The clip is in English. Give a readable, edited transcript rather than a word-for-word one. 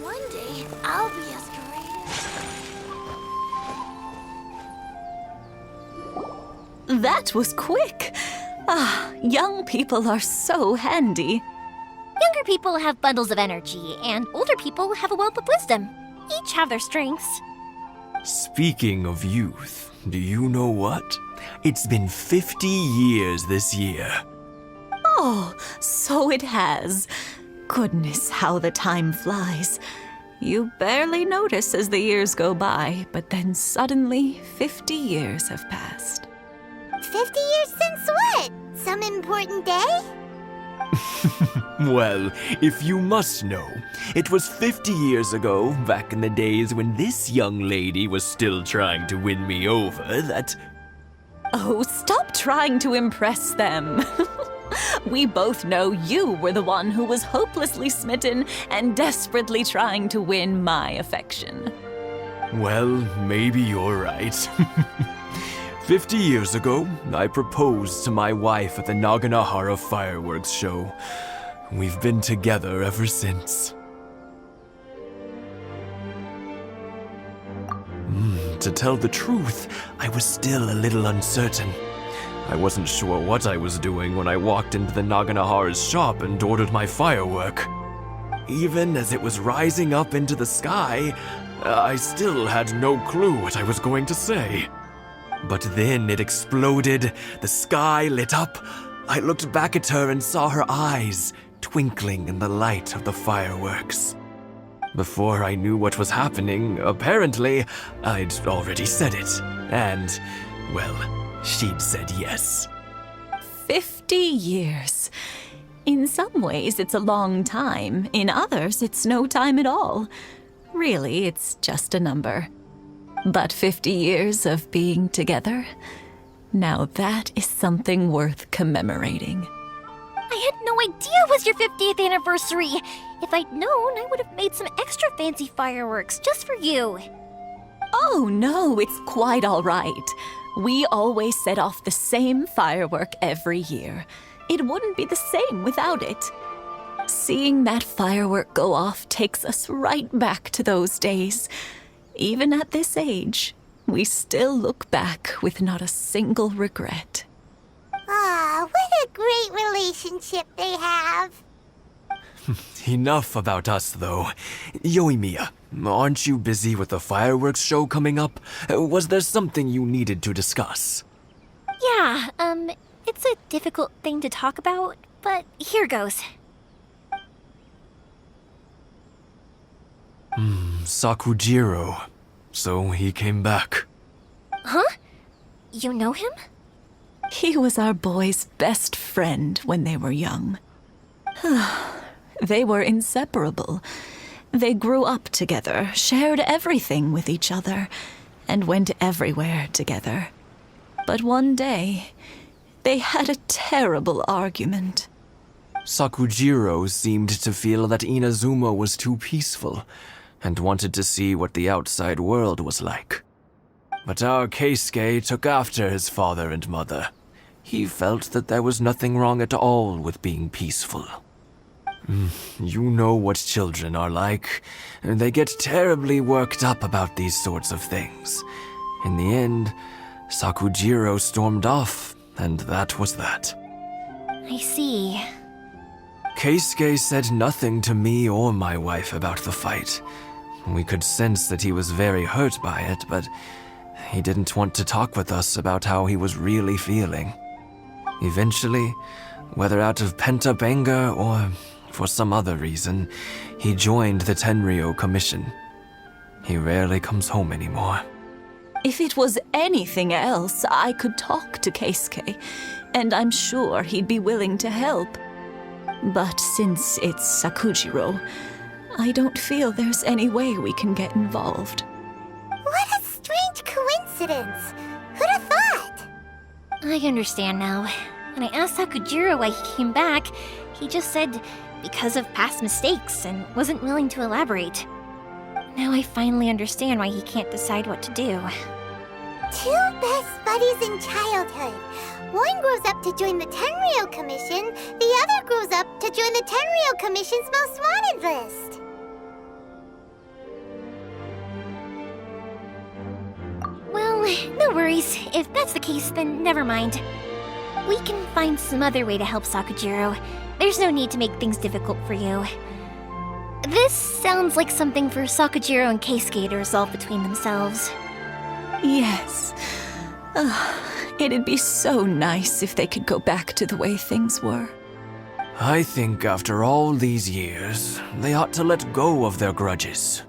One day, I'll be as great. That was quick. Ah, young people are so handy. Younger people have bundles of energy, and older people have a wealth of wisdom. Each have their strengths. Speaking of youth, do you know what? It's been 50 years this year. Oh, so it has. Goodness, how the time flies. You barely notice as the years go by, but then suddenly 50 years have passed. 50 years since what? Some important day? Well, if you must know, it was 50 years ago, back in the days when this young lady was still trying to win me over, that... Oh, stop trying to impress them. We both know you were the one who was hopelessly smitten and desperately trying to win my affection. Well, maybe you're right. 50 years ago, I proposed to my wife at the Naganahara fireworks show. We've been together ever since. To tell the truth, I was still a little uncertain. I wasn't sure what I was doing when I walked into the Naganahara's shop and ordered my firework. Even as it was rising up into the sky, I still had no clue what I was going to say. But then it exploded, the sky lit up. I looked back at her and saw her eyes twinkling in the light of the fireworks. Before I knew what was happening, apparently, I'd already said it. And, well, she'd said yes. 50 years. In some ways, it's a long time. In others, it's no time at all. Really, it's just a number. But 50 years of being together, now that is something worth commemorating. I had no idea it was your 50th anniversary. If I'd known, I would have made some extra fancy fireworks just for you. Oh no, it's quite all right. We always set off the same firework every year. It wouldn't be the same without it. Seeing that firework go off takes us right back to those days. Even at this age, we still look back with not a single regret. Ah, what a great relationship they have. Enough about us, though. YOIMIYA, aren't you busy with the fireworks show coming up? Was there something you needed to discuss? Yeah, it's a difficult thing to talk about, but here goes. Sakujiro. So he came back. Huh? You know him? He was our boys' best friend when they were young. They were inseparable. They grew up together, shared everything with each other, and went everywhere together. But one day, they had a terrible argument. Sakujiro seemed to feel that Inazuma was too peaceful, and wanted to see what the outside world was like. But our Keisuke took after his father and mother. He felt that there was nothing wrong at all with being peaceful. You know what children are like. They get terribly worked up about these sorts of things. In the end, Sakujiro stormed off, and that was that. I see. Keisuke said nothing to me or my wife about the fight. We could sense that he was very hurt by it, but he didn't want to talk with us about how he was really feeling. Eventually, whether out of pent-up anger or for some other reason, he joined the Tenryou Commission. He rarely comes home anymore. If it was anything else, I could talk to Keisuke, and I'm sure he'd be willing to help. But since it's Sakujiro, I don't feel there's any way we can get involved. What a strange coincidence. Who'd have thought? I understand now. When I asked Sakujiro why he came back, he just said because of past mistakes and wasn't willing to elaborate. Now I finally understand why he can't decide what to do. Two best buddies in childhood. One grows up to join the Tenryou Commission, the other grows up to join the Tenryou Commission's Most Wanted list. worries. If that's the case, then never mind. We can find some other way to help Sakujiro. There's no need to make things difficult for you. This sounds like something for Sakujiro and Keisuke to resolve between themselves. Yes. It'd be so nice if they could go back to the way things were. I think after all these years, they ought to let go of their grudges.